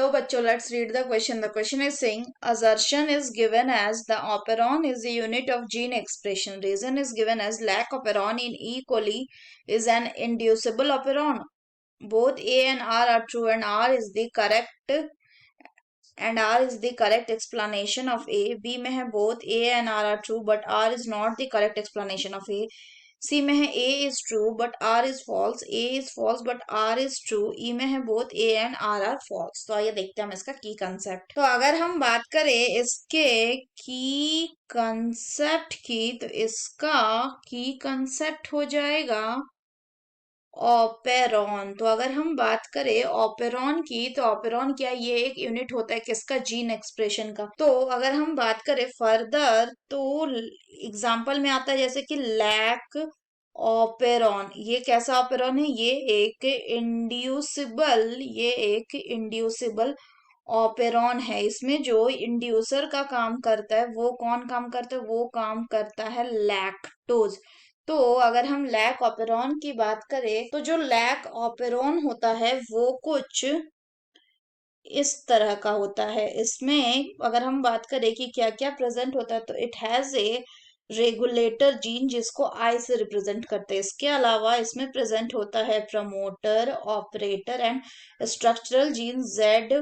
So, bachcho, let's read the question. The question is saying assertion is given as the operon is the unit of gene expression. Reason is given as lack operon in E. coli is an inducible operon. Both A and R are true, and R is the correct explanation of A. B में है both A and R are true, but R is not the correct explanation of A. C में है A is true but R is false, A is false but R is true. E में है both A and R are false. तो आइए देखते हैं हम इसका की कंसेप्ट. तो अगर हम बात करें इसके की कंसेप्ट की, तो इसका की कंसेप्ट हो जाएगा ऑपेरॉन. तो अगर हम बात करें ऑपेरॉन की, तो ऑपेरॉन क्या, ये एक यूनिट होता है किसका, जीन एक्सप्रेशन का. तो अगर हम बात करें फर्दर, तो एग्जाम्पल में आता है जैसे कि लैक ऑपेरॉन. ये कैसा ऑपेरॉन है, ये एक इंड्यूसिबल ऑपेरॉन है. इसमें जो इंड्यूसर का काम करता है वो कौन काम करता है, वो काम करता है लैक्टोज. तो अगर हम लैक ऑपेरॉन की बात करें, तो जो लैक ऑपेरॉन होता है वो कुछ इस तरह का होता है. इसमें अगर हम बात करें कि क्या क्या प्रेजेंट होता है, तो it has a regulator gene जिसको आई से रिप्रेजेंट करते हैं. इसके अलावा इसमें प्रेजेंट होता है promoter, operator and structural gene Z,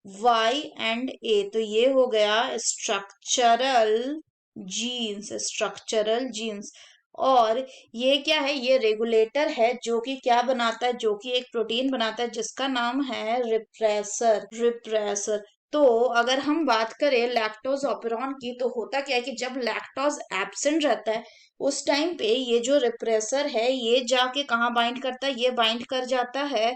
Y and A. तो ये हो गया स्ट्रक्चरल जीन्स. और ये क्या है, ये रेगुलेटर है जो कि क्या बनाता है, जो कि एक प्रोटीन बनाता है जिसका नाम है रिप्रेसर. तो अगर हम बात करें लैक्टोज ऑपेरॉन की, तो होता क्या है कि जब लैक्टोज एब्सेंट रहता है उस टाइम पे ये जो रिप्रेसर है ये जाके कहाँ बाइंड करता है, ये बाइंड कर जाता है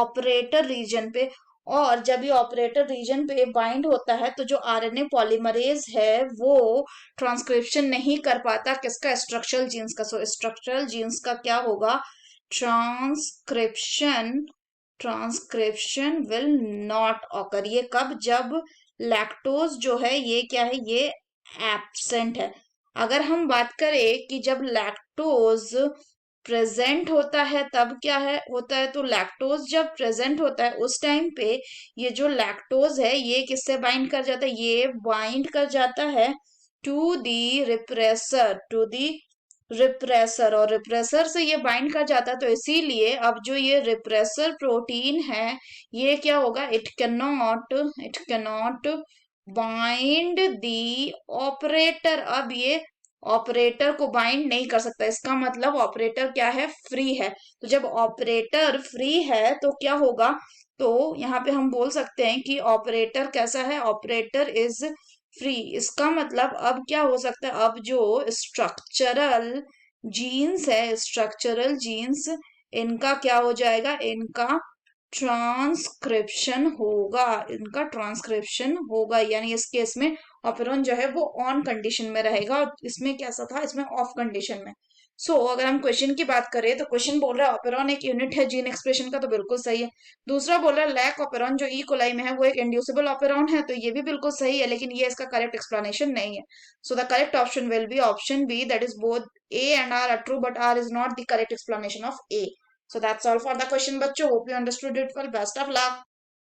ऑपरेटर रीजन पे. और जब ये ऑपरेटर रीजन पे बाइंड होता है तो जो आरएनए पॉलीमरेज है वो ट्रांसक्रिप्शन नहीं कर पाता किसका, स्ट्रक्चरल जीन्स का. सो स्ट्रक्चरल जीन्स का क्या होगा, transcription transcription will not occur. ये कब, जब लैक्टोज जो है ये क्या है, ये एब्सेंट है. अगर हम बात करें कि जब लैक्टोज प्रेजेंट होता है तब क्या है होता है, तो लैक्टोज जब प्रेजेंट होता है उस टाइम पे ये जो लैक्टोज है ये किससे बाइंड कर जाता है, ये बाइंड कर जाता है टू दी रिप्रेसर. और रिप्रेसर से ये बाइंड कर जाता है, तो इसीलिए अब जो ये रिप्रेसर प्रोटीन है ये क्या होगा, it cannot bind the operator. अब ये ऑपरेटर को बाइंड नहीं कर सकता. इसका मतलब ऑपरेटर क्या है, फ्री है. तो जब ऑपरेटर फ्री है तो क्या होगा, तो यहाँ पे हम बोल सकते हैं कि ऑपरेटर कैसा है, ऑपरेटर इज फ्री. इसका मतलब अब क्या हो सकता है, अब जो स्ट्रक्चरल जीन्स इनका क्या हो जाएगा, इनका ट्रांसक्रिप्शन होगा. यानी इस केस में ऑपेरॉन जो है वो ऑन कंडीशन में रहेगा और इसमें कैसा था, इसमें ऑफ कंडीशन में. अगर हम क्वेश्चन की बात करें तो क्वेश्चन बोल रहा है ऑपेरॉन एक यूनिट है जीन एक्सप्रेशन का, तो बिल्कुल सही है. दूसरा बोल रहा है लैक ऑपेरॉन जो ई कोलाई में है वो एक इंड्यूसिबल ऑपेरॉन है, तो ये भी बिल्कुल सही है, लेकिन ये इसका करेक्ट एक्सप्लेनेशन नहीं है. So the correct option will be option B, that is both A and R are true but R is not the correct explanation of A. So that's all for the question, bachcho. Hope you understood it well. Best of luck.